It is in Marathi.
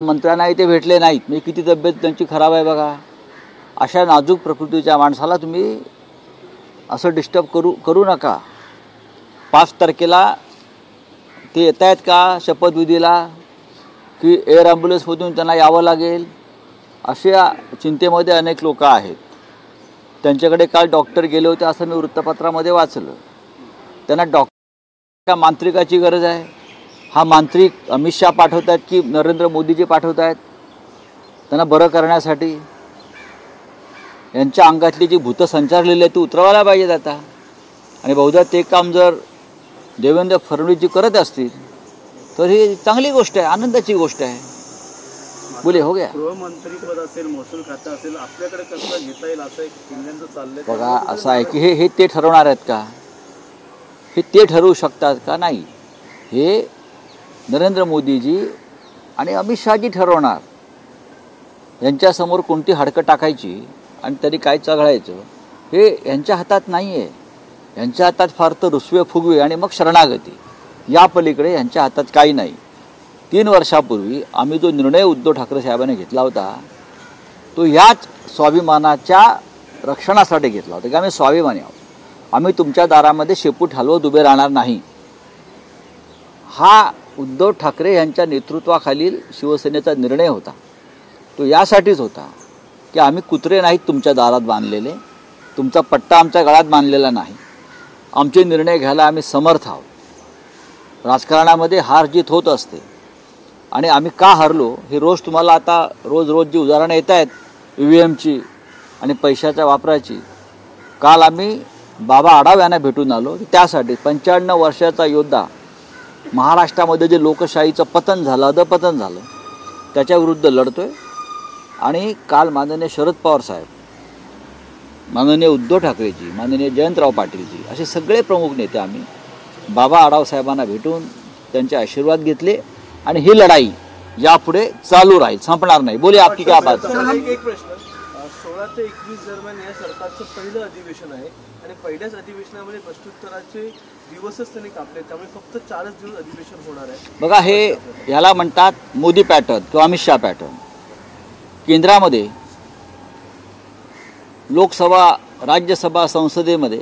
मंत्र्यांनाही ते भेटले नाहीत. म्हणजे किती तब्येत त्यांची खराब आहे बघा. अशा नाजूक प्रकृतीच्या माणसाला तुम्ही असं डिस्टर्ब करू नका. 5 तारखेला ते येत आहेत का शपथविधीला, की एअर ॲम्ब्युलन्समधून त्यांना यावं लागेल, अशा चिंतेमध्ये अनेक लोक आहेत. त्यांच्याकडे काल डॉक्टर गेले होते असं मी वृत्तपत्रामध्ये वाचलं. त्यांना डॉक्टर मांत्रिकाची गरज आहे. हा मांत्रिक अमित शहा पाठवत आहेत की नरेंद्र मोदीजी पाठवत आहेत त्यांना बरं करण्यासाठी? यांच्या अंगातली जी भूतं संचारलेली आहे ती उतरवायला पाहिजेत आता. आणि बहुधा ते काम जर देवेंद्र फडणवीसजी करत असतील तर ही चांगली गोष्ट आहे, आनंदाची गोष्ट आहे. बोले हो गया. गृहमंत्रीपद असेल, महसूल खातं असेल, आपल्याकडे कसं घेता येईल असं एक इंडियनचं चाललंय. बघा असं आहे की हे ते ठरवणार आहेत का? हे ते ठरवू शकतात का? नाही, हे नरेंद्र मोदीजी आणि अमित शहाजी ठरवणार. यांच्यासमोर कोणती हाडकं टाकायची आणि तरी काय चघळायचं हे यांच्या हातात नाही आहे. यांच्या हातात फार तर रुसवे फुगवे आणि मग शरणागती, या पलीकडे यांच्या हातात काही नाही. 3 वर्षापूर्वी आम्ही जो निर्णय उद्धव ठाकरे साहेबांनी घेतला होता तो याच स्वाभिमानाच्या रक्षणासाठी घेतला होता की आम्ही स्वाभिमानी आहोत, आम्ही तुमच्या दारामध्ये शेपूट हलवत उभे राहणार नाही. हा उद्धव ठाकरे यांच्या नेतृत्वाखालील शिवसेनेचा निर्णय होता. तो यासाठीच होता की आम्ही कुत्रे नाहीत तुमच्या दारात बांधलेले, तुमचा पट्टा आमच्या गळ्यात बांधलेला नाही, आमचे निर्णय घ्यायला आम्ही समर्थ आहोत. राजकारणामध्ये हार जीत होत असते आणि आम्ही का हरलो हे रोज तुम्हाला आता रोज जी उदाहरणं येत आहेत EVMची आणि पैशाच्या वापराची. काल आम्ही बाबा आढाव यांना भेटून आलो त्यासाठी. 95 वर्षाचा योद्धा, महाराष्ट्रामध्ये जे लोकशाहीचं पतन झालं, अधपतन झालं, त्याच्याविरुद्ध लढतोय. आणि काल माननीय शरद पवार साहेब, माननीय उद्धव ठाकरेजी, माननीय जयंतराव पाटीलजी असे सगळे प्रमुख नेते आम्ही बाबा आढाव साहेबांना भेटून त्यांचे आशीर्वाद घेतले. आणि ही लढाई यापुढे चालू राहील, संपणार नाही. बोले आपकी क्या बात. एक प्रश्न, 16 ते 21 दरम्यान या सरकारचं पहिलं अधिवेशन आहे आणि पहिल्याच अधिवेशनामध्ये प्रश्नोत्तराचे दिवसच त्यांनी कापले, त्यामुळे फक्त 4च दिवस अधिवेशन होणार आहे. बघा, हे याला म्हणतात मोदी पॅटर्न किंवा अमित शहा पॅटर्न. केंद्रामध्ये लोकसभा, राज्यसभा, संसदेमध्ये